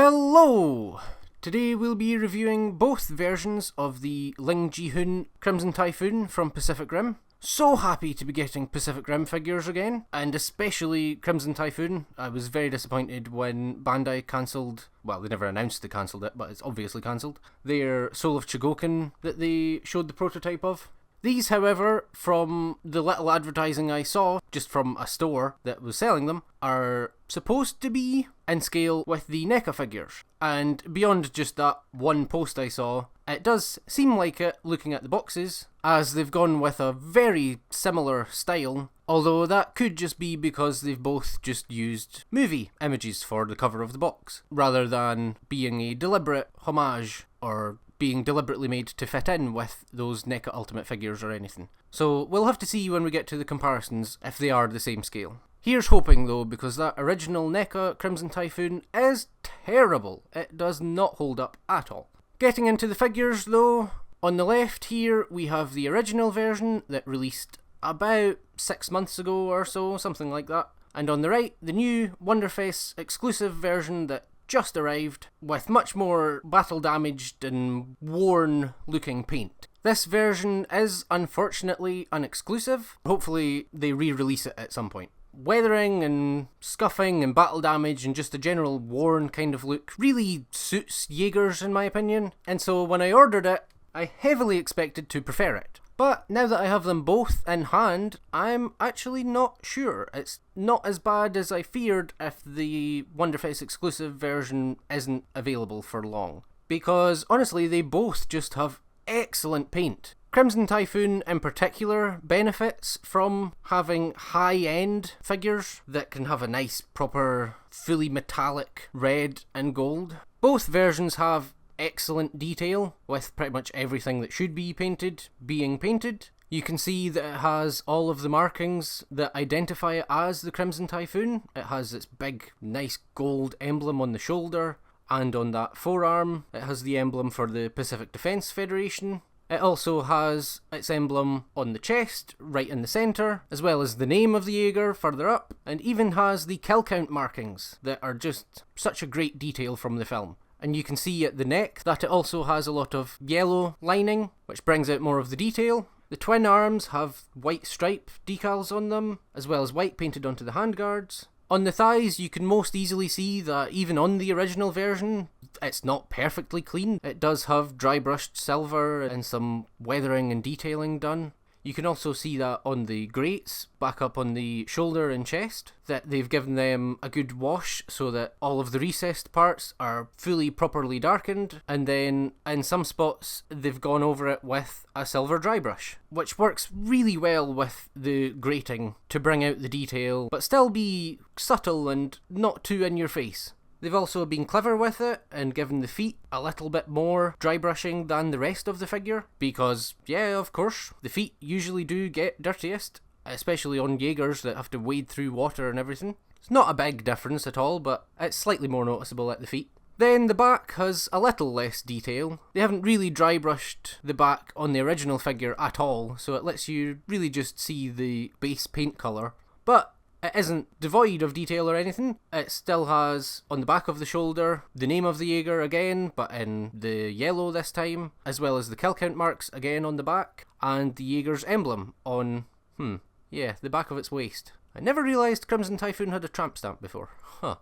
Hello! Today we'll be reviewing both versions of the Lingjihun Crimson Typhoon from Pacific Rim. So happy to be getting Pacific Rim figures again, and especially Crimson Typhoon. I was very disappointed when Bandai cancelled, well, they never announced they cancelled it, but it's obviously cancelled, their Soul of Chogokin that they showed the prototype of. These, however, from the little advertising I saw, just from a store that was selling them, are supposed to be in scale with the NECA figures. And beyond just that one post I saw, it does seem like it looking at the boxes, as they've gone with a very similar style, although that could just be because they've both just used movie images for the cover of the box, rather than being a deliberate homage or being deliberately made to fit in with those NECA Ultimate figures or anything. So we'll have to see when we get to the comparisons if they are the same scale. Here's hoping though, because that original NECA Crimson Typhoon is terrible. It does not hold up at all. Getting into the figures though, on the left here we have the original version that released about 6 months ago or so, something like that. And on the right, the new WonderFes exclusive version that just arrived with much more battle damaged and worn looking paint. This version is unfortunately unexclusive. Hopefully they re-release it at some point. Weathering and scuffing and battle damage and just a general worn kind of look really suits Jaegers in my opinion, and so when I ordered it I heavily expected to prefer it. But now that I have them both in hand, I'm actually not sure. It's not as bad as I feared if the WonderFes exclusive version isn't available for long. Because honestly, they both just have excellent paint. Crimson Typhoon in particular benefits from having high-end figures that can have a nice, proper, fully metallic red and gold. Both versions have excellent detail, with pretty much everything that should be painted being painted. You can see that it has all of the markings that identify it as the Crimson Typhoon. It has its big, nice gold emblem on the shoulder, and on that forearm it has the emblem for the Pacific Defense Federation. It also has its emblem on the chest, right in the centre, as well as the name of the Jaeger further up, and even has the kill count markings that are just such a great detail from the film. And you can see at the neck that it also has a lot of yellow lining, which brings out more of the detail. The twin arms have white stripe decals on them, as well as white painted onto the handguards. On the thighs, you can most easily see that even on the original version, it's not perfectly clean. It does have dry brushed silver and some weathering and detailing done. You can also see that on the grates, back up on the shoulder and chest, that they've given them a good wash so that all of the recessed parts are fully properly darkened, and then in some spots they've gone over it with a silver dry brush, which works really well with the grating to bring out the detail, but still be subtle and not too in your face. They've also been clever with it and given the feet a little bit more dry brushing than the rest of the figure, because, yeah, of course, the feet usually do get dirtiest, especially on Jaegers that have to wade through water and everything. It's not a big difference at all, but it's slightly more noticeable at the feet. Then the back has a little less detail. They haven't really dry brushed the back on the original figure at all, so it lets you really just see the base paint colour. But it isn't devoid of detail or anything. It still has, on the back of the shoulder, the name of the Jaeger again, but in the yellow this time, as well as the kill count marks again on the back, and the Jaeger's emblem on, the back of its waist. I never realised Crimson Typhoon had a tramp stamp before. Huh.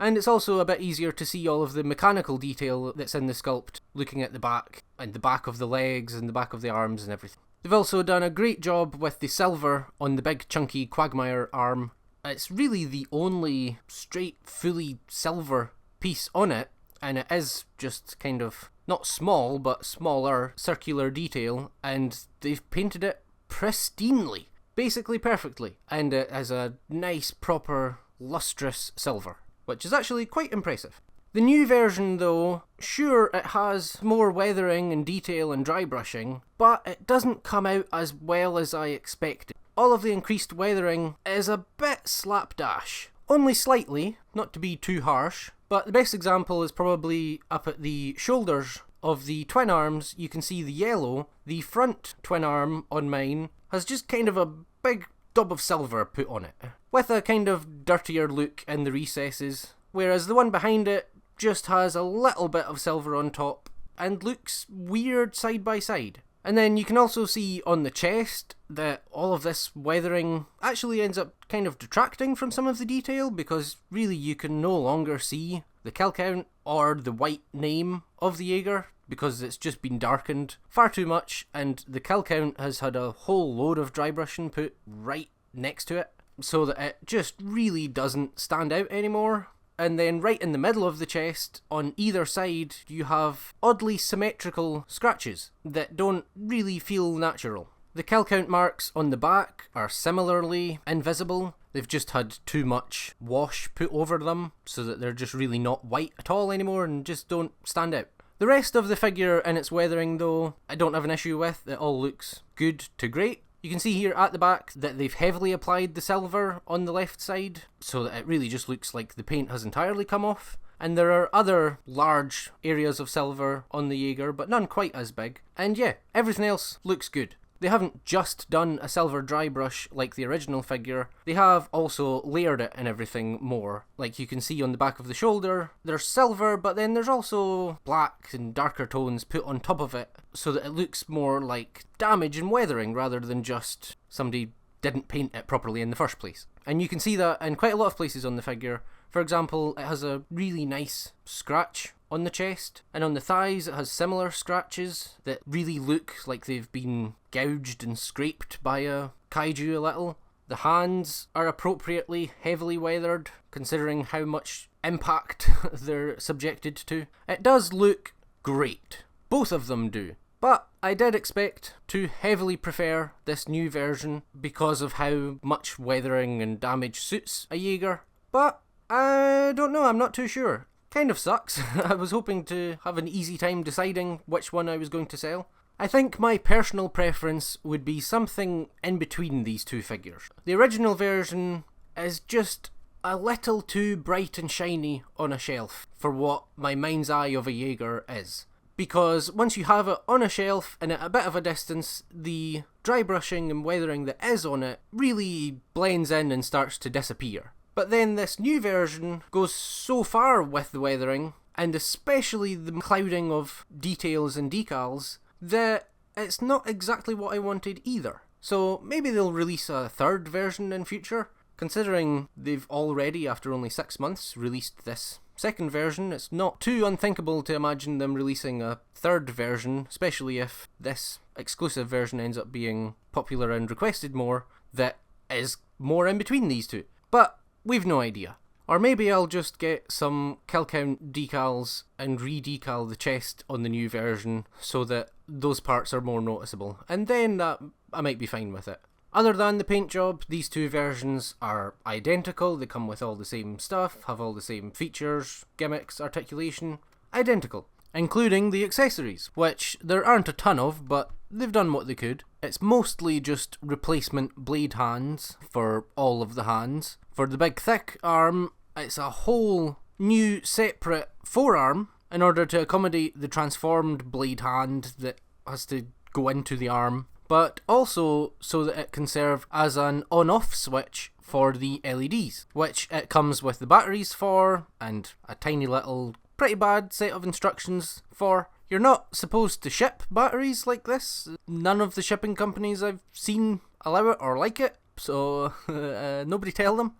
And it's also a bit easier to see all of the mechanical detail that's in the sculpt, looking at the back, and the back of the legs, and the back of the arms and everything. They've also done a great job with the silver on the big chunky Quagmire arm. It's really the only straight, fully silver piece on it, and it is just kind of, not small, but smaller, circular detail, and they've painted it pristinely, basically perfectly, and it has a nice, proper, lustrous silver, which is actually quite impressive. The new version though, sure it has more weathering and detail and dry brushing, but it doesn't come out as well as I expected. All of the increased weathering is a bit slapdash. Only slightly, not to be too harsh, but the best example is probably up at the shoulders of the twin arms. You can see the yellow. The front twin arm on mine has just kind of a big dub of silver put on it, with a kind of dirtier look in the recesses, whereas the one behind it just has a little bit of silver on top and looks weird side by side. And then you can also see on the chest that all of this weathering actually ends up kind of detracting from some of the detail, because really you can no longer see the kill count or the white name of the Jaeger because it's just been darkened far too much, and the kill count has had a whole load of dry brushing put right next to it so that it just really doesn't stand out anymore. And then right in the middle of the chest, on either side, you have oddly symmetrical scratches that don't really feel natural. The kill count marks on the back are similarly invisible. They've just had too much wash put over them so that they're just really not white at all anymore and just don't stand out. The rest of the figure and its weathering, though, I don't have an issue with. It all looks good to great. You can see here at the back that they've heavily applied the silver on the left side, so that it really just looks like the paint has entirely come off. And there are other large areas of silver on the Jaeger, but none quite as big. And yeah, everything else looks good. They haven't just done a silver dry brush like the original figure, they have also layered it and everything more. Like you can see on the back of the shoulder, there's silver, but then there's also black and darker tones put on top of it, so that it looks more like damage and weathering rather than just somebody didn't paint it properly in the first place. And you can see that in quite a lot of places on the figure. For example, it has a really nice scratch on the chest, and on the thighs it has similar scratches that really look like they've been gouged and scraped by a kaiju a little. The hands are appropriately heavily weathered, considering how much impact they're subjected to. It does look great. Both of them do. But I did expect to heavily prefer this new version because of how much weathering and damage suits a Jaeger. But I don't know, I'm not too sure. Kind of sucks. I was hoping to have an easy time deciding which one I was going to sell. I think my personal preference would be something in between these two figures. The original version is just a little too bright and shiny on a shelf for what my mind's eye of a Jaeger is. Because once you have it on a shelf and at a bit of a distance, the dry brushing and weathering that is on it really blends in and starts to disappear. But then this new version goes so far with the weathering, and especially the clouding of details and decals, that it's not exactly what I wanted either. So maybe they'll release a third version in future. Considering they've already, after only 6 months, released this second version, it's not too unthinkable to imagine them releasing a third version, especially if this exclusive version ends up being popular and requested more, that is more in between these two. But we've no idea. Or maybe I'll just get some kill count decals and re-decal the chest on the new version so that those parts are more noticeable, and then I might be fine with it. Other than the paint job, these two versions are identical. They come with all the same stuff, have all the same features, gimmicks, articulation, identical. Including the accessories, which there aren't a ton of, but they've done what they could. It's mostly just replacement blade hands for all of the hands. For the big thick arm, it's a whole new separate forearm in order to accommodate the transformed blade hand that has to go into the arm, but also so that it can serve as an on-off switch for the LEDs, which it comes with the batteries for, and a tiny little pretty bad set of instructions for. You're not supposed to ship batteries like this. None of the shipping companies I've seen allow it or like it, so nobody tell them.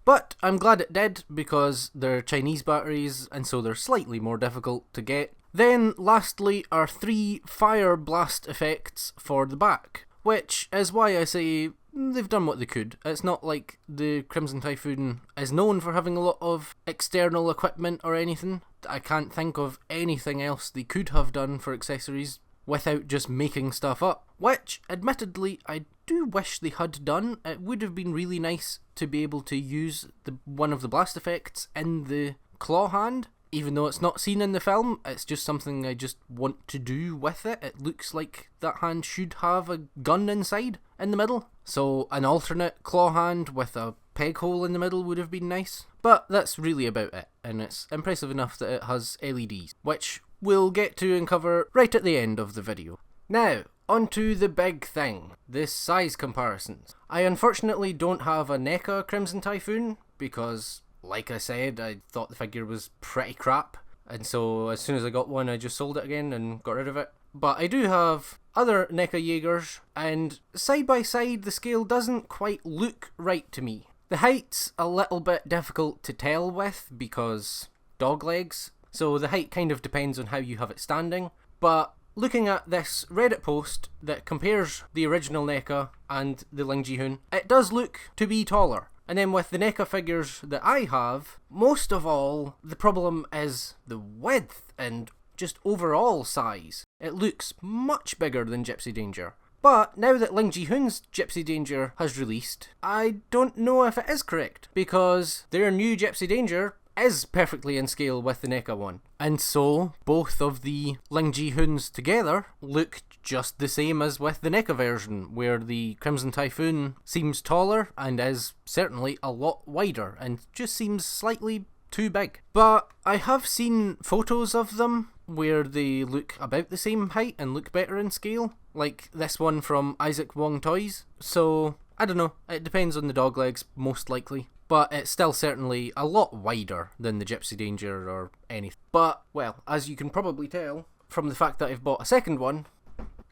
But I'm glad it did, because they're Chinese batteries and so they're slightly more difficult to get. Then lastly are 3 fire blast effects for the back, which is why I say they've done what they could. It's not like the Crimson Typhoon is known for having a lot of external equipment or anything. I can't think of anything else they could have done for accessories without just making stuff up, which admittedly I do wish they had done. It would have been really nice to be able to use one of the blast effects in the claw hand. Even though it's not seen in the film, it's just something I just want to do with it. It looks like that hand should have a gun inside in the middle. So an alternate claw hand with a peg hole in the middle would have been nice. But that's really about it, and it's impressive enough that it has LEDs, which we'll get to and cover right at the end of the video. Now, onto the big thing, the size comparisons. I unfortunately don't have a NECA Crimson Typhoon, because like I said, I thought the figure was pretty crap, and so as soon as I got one I just sold it again and got rid of it. But I do have other NECA Jaegers, and side by side the scale doesn't quite look right to me. The height's a little bit difficult to tell with because dog legs, so the height kind of depends on how you have it standing. But looking at this Reddit post that compares the original NECA and the Lingjihun, it does look to be taller. And then with the NECA figures that I have, most of all, the problem is the width and just overall size. It looks much bigger than Gypsy Danger. But now that Lingjihun's Gypsy Danger has released, I don't know if it is correct, because their new Gypsy Danger is perfectly in scale with the NECA one. And so, both of the Lingjihuns together look just the same as with the NECA version, where the Crimson Typhoon seems taller and is certainly a lot wider, and just seems slightly too big. But I have seen photos of them where they look about the same height and look better in scale, like this one from Isaac Wong Toys. So, I don't know, it depends on the dog legs, most likely. But it's still certainly a lot wider than the Gypsy Danger or anything. But, well, as you can probably tell from the fact that I've bought a second one,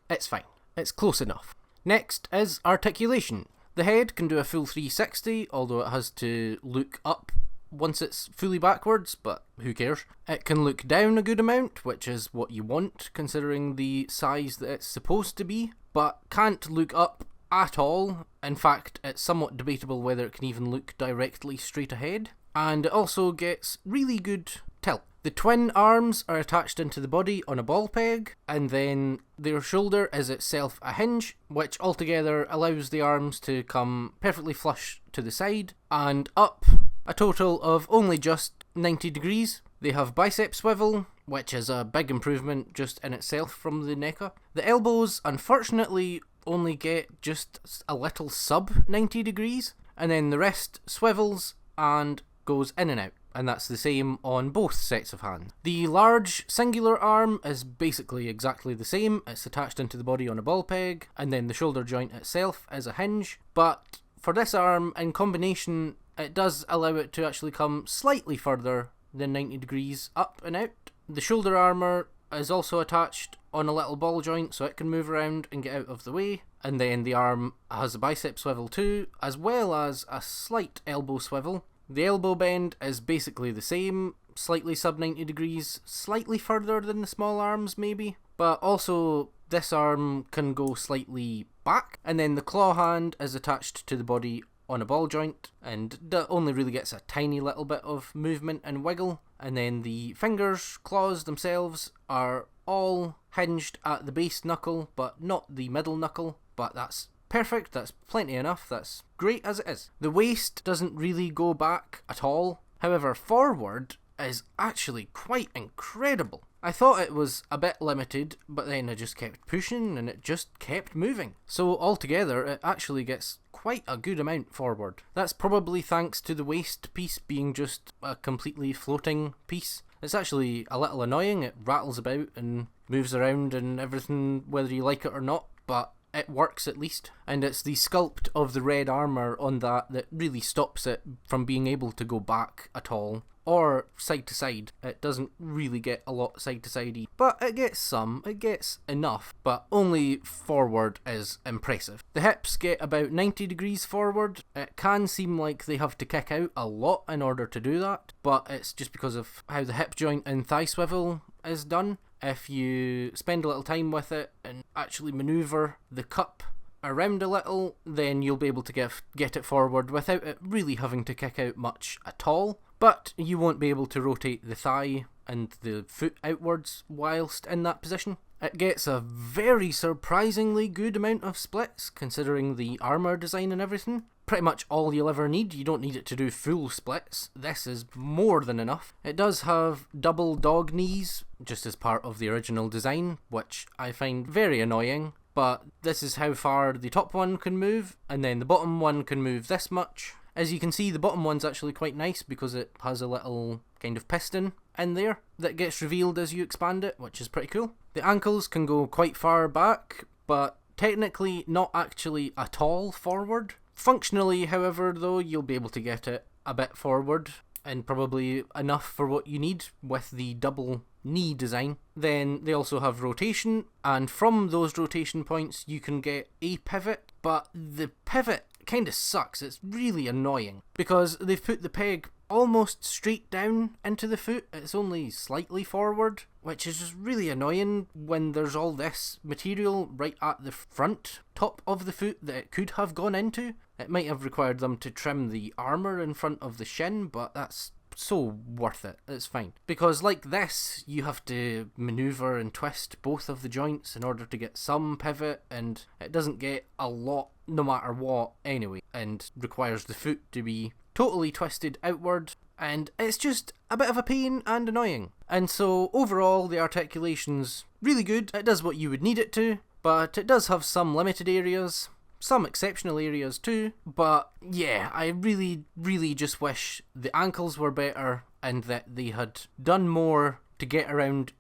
it's fine. It's close enough. Next is Articulation. The head can do a full 360, although it has to look up once it's fully backwards, but who cares. It can look down a good amount, which is what you want considering the size that it's supposed to be, but can't look up at all. In fact, it's somewhat debatable whether it can even look directly straight ahead. And it also gets really good tilt. The twin arms are attached into the body on a ball peg, and then their shoulder is itself a hinge, which altogether allows the arms to come perfectly flush to the side and up a total of only just 90 degrees. They have bicep swivel, which is a big improvement just in itself from the NECA. The elbows, unfortunately, only get just a little sub 90 degrees, and then the rest swivels and goes in and out, and that's the same on both sets of hands. The large singular arm is basically exactly the same. It's attached into the body on a ball peg, and then the shoulder joint itself is a hinge, but for this arm, in combination, it does allow it to actually come slightly further than 90 degrees up and out. The shoulder armour is also attached on a little ball joint so it can move around and get out of the way, and then the arm has a bicep swivel too, as well as a slight elbow swivel. The elbow bend is basically the same, slightly sub 90 degrees, slightly further than the small arms maybe, but also this arm can go slightly back, and then the claw hand is attached to the body on a ball joint and only really gets a tiny little bit of movement and wiggle, and then the fingers, claws themselves are all hinged at the base knuckle but not the middle knuckle, but that's perfect, that's plenty enough, that's great as it is. The waist doesn't really go back at all, however forward is actually quite incredible. I thought it was a bit limited, but then I just kept pushing and it just kept moving. So altogether it actually gets quite a good amount forward. That's probably thanks to the waist piece being just a completely floating piece. It's actually a little annoying, it rattles about and moves around and everything whether you like it or not, but it works at least. And it's the sculpt of the red armour on that that really stops it from being able to go back at all, or side to side. It doesn't really get a lot side to side, but it gets some, it gets enough, but only forward is impressive. The hips get about 90 degrees forward. It can seem like they have to kick out a lot in order to do that, but it's just because of how the hip joint and thigh swivel is done. If you spend a little time with it and actually manoeuvre the cup around a little, then you'll be able to get it forward without it really having to kick out much at all. But you won't be able to rotate the thigh and the foot outwards whilst in that position. It gets a very surprisingly good amount of splits considering the armour design and everything. Pretty much all you'll ever need. You don't need it to do full splits. This is more than enough. It does have double dog knees, just as part of the original design, which I find very annoying. But this is how far the top one can move, and then the bottom one can move this much. As you can see, the bottom one's actually quite nice because it has a little kind of piston in there that gets revealed as you expand it, which is pretty cool. The ankles can go quite far back, but technically not actually at all forward. Functionally, however, though, you'll be able to get it a bit forward. and probably enough for what you need with the double knee design. Then they also have rotation, and from those rotation points you can get a pivot, but the pivot kind of sucks. It's really annoying because they've put the peg almost straight down into the foot. It's only slightly forward, which is just really annoying when there's all this material right at the front top of the foot that it could have gone into. It might have required them to trim the armour in front of the shin, but that's so worth it. It's fine. Because like this, you have to manoeuvre and twist both of the joints in order to get some pivot, and it doesn't get a lot no matter what anyway, and requires the foot to be totally twisted outward, and it's just a bit of a pain and annoying. And so overall, the articulation's really good. It does what you would need it to, but it does have some limited areas, some exceptional areas too. But yeah, I really just wish the ankles were better and that they had done more to get around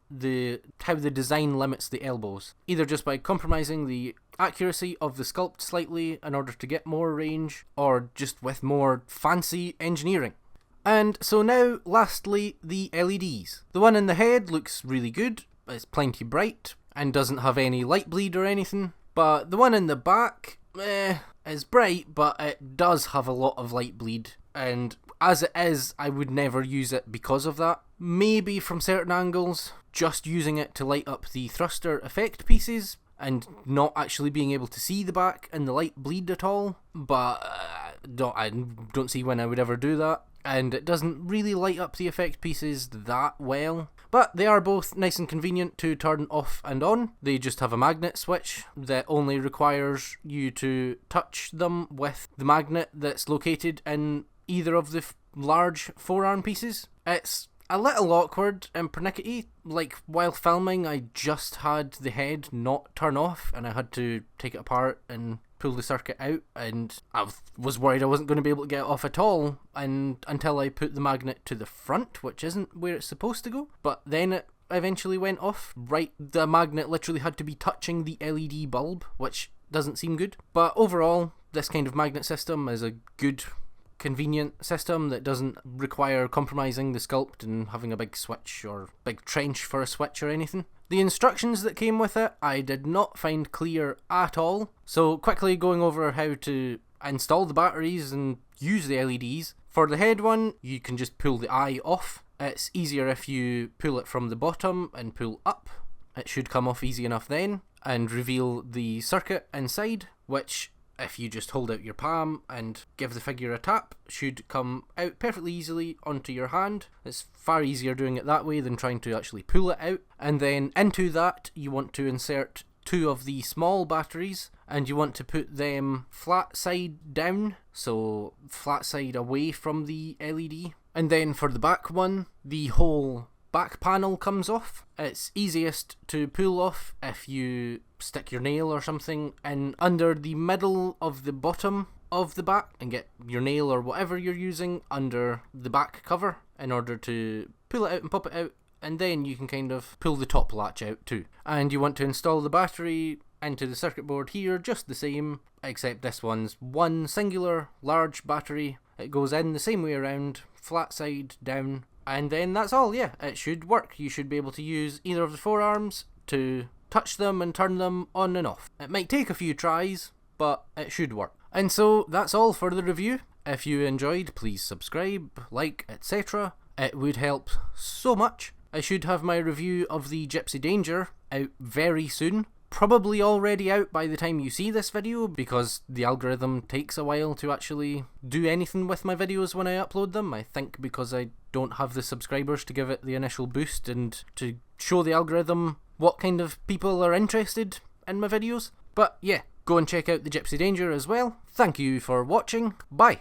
how the design limits the elbows, either just by compromising the accuracy of the sculpt slightly in order to get more range, or just with more fancy engineering. And so now, lastly, the LEDs. The one in the head looks really good, it's plenty bright, and doesn't have any light bleed or anything, but the one in the back, is bright, but it does have a lot of light bleed, and as it is, I would never use it because of that. Maybe from certain angles, just using it to light up the thruster effect pieces, and not actually being able to see the back and the light bleed at all, but I don't see when I would ever do that, and it doesn't really light up the effect pieces that well. But they are both nice and convenient to turn off and on. They just have a magnet switch that only requires you to touch them with the magnet that's located in either of the large forearm pieces. It's a little awkward and pernickety. Like, while filming, I just had the head not turn off, and I had to take it apart and pull the circuit out, and I was worried I wasn't going to be able to get it off at all, and until I put the magnet to the front, which isn't where it's supposed to go. But then it eventually went off. Right, the magnet literally had to be touching the LED bulb, which doesn't seem good. But overall, this kind of magnet system is a good, convenient system that doesn't require compromising the sculpt and having a big switch or big trench for a switch or anything. The instructions that came with it I did not find clear at all, so quickly going over how to install the batteries and use the LEDs. For the head one, you can just pull the eye off. It's easier if you pull it from the bottom and pull up. It should come off easy enough then, and reveal the circuit inside, which, if you just hold out your palm and give the figure a tap, should come out perfectly easily onto your hand. It's far easier doing it that way than trying to actually pull it out. And then into that, you want to insert 2 of the small batteries, and you want to put them flat side down, so flat side away from the LED. And then for the back one, the whole back panel comes off. It's easiest to pull off if you stick your nail or something in under the middle of the bottom of the back and get your nail or whatever you're using under the back cover in order to pull it out and pop it out, and then you can kind of pull the top latch out too. And you want to install the battery into the circuit board here just the same, except this one's one singular large battery. It goes in the same way around, flat side down, and then that's all. Yeah, it should work. You should be able to use either of the forearms to touch them and turn them on and off. It might take a few tries, but it should work. And so that's all for the review. If you enjoyed, please subscribe, like, etc. It would help so much. I should have my review of the Gypsy Danger out very soon. Probably already out by the time you see this video, because the algorithm takes a while to actually do anything with my videos when I upload them. I think because I don't have the subscribers to give it the initial boost and to show the algorithm what kind of people are interested in my videos. But yeah, go and check out the Gypsy Danger as well. Thank you for watching. Bye.